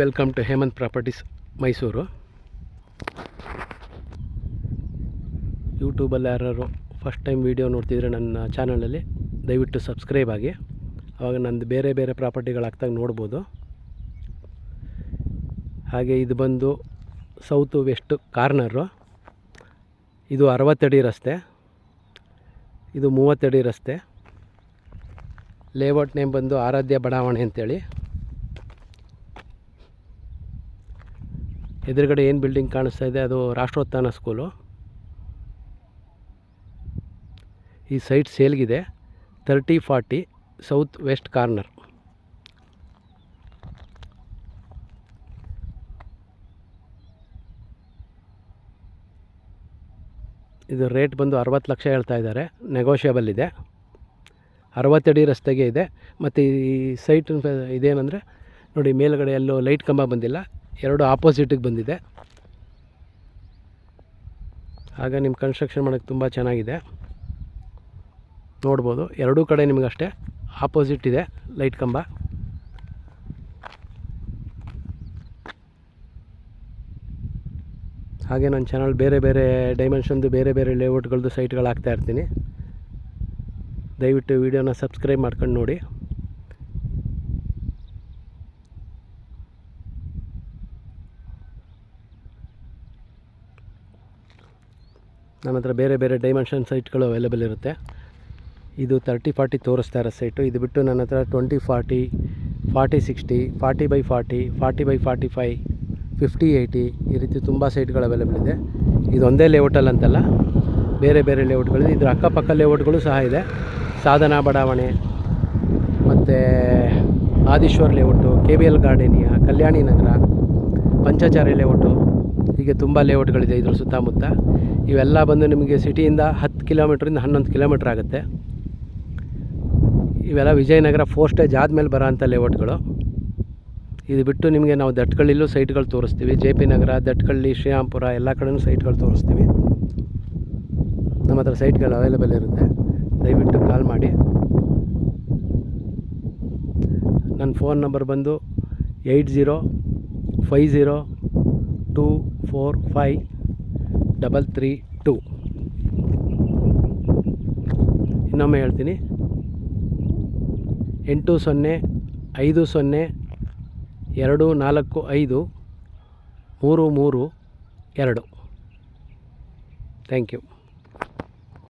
Welcome to Hemanth properties Mysuru. ಯೂಟ್ಯೂಬಲ್ಲಿ ಯಾರು first time video ನೋಡ್ತಿದ್ರೆ ನನ್ನ ಚಾನಲಲ್ಲಿ ದಯವಿಟ್ಟು ಸಬ್ಸ್ಕ್ರೈಬ್ ಆಗಿ, ಆವಾಗ ನಂದು ಬೇರೆ ಬೇರೆ ಪ್ರಾಪರ್ಟಿಗಳಾಗ್ತಾಗ ನೋಡ್ಬೋದು. ಹಾಗೆ ಇದು ಬಂದು ಸೌತ್ ವೆಸ್ಟ್ ಕಾರ್ನರು. ಇದು 60 ಅಡಿ ರಸ್ತೆ, ಇದು 30 ಅಡಿ ರಸ್ತೆ. ಲೇಔಟ್ ನೇಮ್ ಬಂದು ಆರಾಧ್ಯ ಬಡಾವಣೆ ಅಂತೇಳಿ. ಎದುರುಗಡೆ ಏನು ಬಿಲ್ಡಿಂಗ್ ಕಾಣಿಸ್ತಾ ಇದೆ ಅದು ರಾಷ್ಟ್ರೋತ್ಥಾನ ಸ್ಕೂಲು. ಈ ಸೈಟ್ ಸೇಲ್ಗಿದೆ. 3040 ಸೌತ್ ವೆಸ್ಟ್ ಕಾರ್ನರ್. ಇದು ರೇಟ್ ಬಂದು 60 ಲಕ್ಷ ಹೇಳ್ತಾ ಇದ್ದಾರೆ, ನೆಗೋಷಿಯಬಲ್ ಇದೆ. 60 ಅಡಿ ರಸ್ತೆಗೆ ಇದೆ. ಮತ್ತು ಈ ಸೈಟ್ ಇದೇನೆಂದರೆ ನೋಡಿ, ಮೇಲ್ಗಡೆ ಎಲ್ಲೋ ಲೈಟ್ ಕಂಬ ಬಂದಿಲ್ಲ, 2 ಆಪೋಸಿಟಿಗೆ ಬಂದಿದೆ. ಆಗ ನಿಮ್ಮ ಕನ್ಸ್ಟ್ರಕ್ಷನ್ ಮಾಡೋಕ್ಕೆ ತುಂಬ ಚೆನ್ನಾಗಿದೆ, ನೋಡ್ಬೋದು. ಎರಡೂ ಕಡೆ ನಿಮಗಷ್ಟೇ ಆಪೋಸಿಟ್ ಇದೆ ಲೈಟ್ ಕಂಬ. ಹಾಗೆ ನನ್ನ ಚಾನಲ್ ಬೇರೆ ಬೇರೆ ಡೈಮೆನ್ಷನ್ದು ಬೇರೆ ಬೇರೆ ಲೇಔಟ್ಗಳದ್ದು ಸೈಟ್ಗಳು ಹಾಕ್ತಾ ಇರ್ತೀನಿ. ದಯವಿಟ್ಟು ವಿಡಿಯೋನ ಸಬ್ಸ್ಕ್ರೈಬ್ ಮಾಡ್ಕೊಂಡು ನೋಡಿ. ನನ್ನ ಹತ್ರ ಬೇರೆ ಬೇರೆ ಡೈಮೆನ್ಷನ್ ಸೈಟ್ಗಳು ಅವೈಲೇಬಲ್ ಇರುತ್ತೆ. ಇದು 3040 ತೋರಿಸ್ತಾ ಇರೋ ಸೈಟು. ಇದು ಬಿಟ್ಟು ನನ್ನ ಹತ್ರ 2040, 4060, 40x40, 40x45, 5080 ಈ ರೀತಿ ತುಂಬ ಸೈಟ್ಗಳು ಅವೈಲೇಬಲ್ ಇದೆ. ಇದೊಂದೇ ಲೇಔಟಲ್ಲಿ ಅಂತಲ್ಲ, ಬೇರೆ ಬೇರೆ ಲೇಔಟ್ಗಳಿದೆ. ಇದ್ರ ಅಕ್ಕಪಕ್ಕ ಲೇಔಟ್ಗಳು ಸಹ ಇದೆ. ಸಾಧನಾ ಬಡಾವಣೆ, ಮತ್ತು ಆದೀಶ್ವರ್ ಲೇಔಟು, KBL ಗಾರ್ಡೇನಿಯಾ, ಕಲ್ಯಾಣಿ ನಗರ, ಪಂಚಾಚಾರ್ಯ ಲೇಔಟು, ಹೀಗೆ ತುಂಬ ಲೇಔಟ್ಗಳಿದೆ ಇದ್ರ ಸುತ್ತಮುತ್ತ. ಇವೆಲ್ಲ ಬಂದು ನಿಮಗೆ ಸಿಟಿಯಿಂದ 10 ಕಿಲೋಮೀಟ್ರಿಂದ 11 ಕಿಲೋಮೀಟ್ರ್ ಆಗುತ್ತೆ. ಇವೆಲ್ಲ ವಿಜಯನಗರ 4 ಸ್ಟೇಜ್ ಆದಮೇಲೆ ಬರೋ ಅಂಥ ಲೇಔಟ್ಗಳು. ಇದು ಬಿಟ್ಟು ನಿಮಗೆ ನಾವು ದಟ್ಕಳ್ಳಿಲೂ ಸೈಟ್ಗಳು ತೋರಿಸ್ತೀವಿ. JP ನಗರ, ದಟ್ಕಳ್ಳಿ, ಶ್ರೀರಾಮ್ಪುರ ಎಲ್ಲ ಕಡೆಯೂ ಸೈಟ್ಗಳು ತೋರಿಸ್ತೀವಿ. ನಮ್ಮ ಹತ್ರ ಸೈಟ್ಗಳು ಅವೈಲೇಬಲ್ ಇರುತ್ತೆ. ದಯವಿಟ್ಟು ಕಾಲ್ ಮಾಡಿ. ನನ್ನ ಫೋನ್ ನಂಬರ್ ಬಂದು 8050245332. ಇನ್ನೊಮ್ಮೆ ಹೇಳ್ತೀನಿ, 8050245332. Thank you.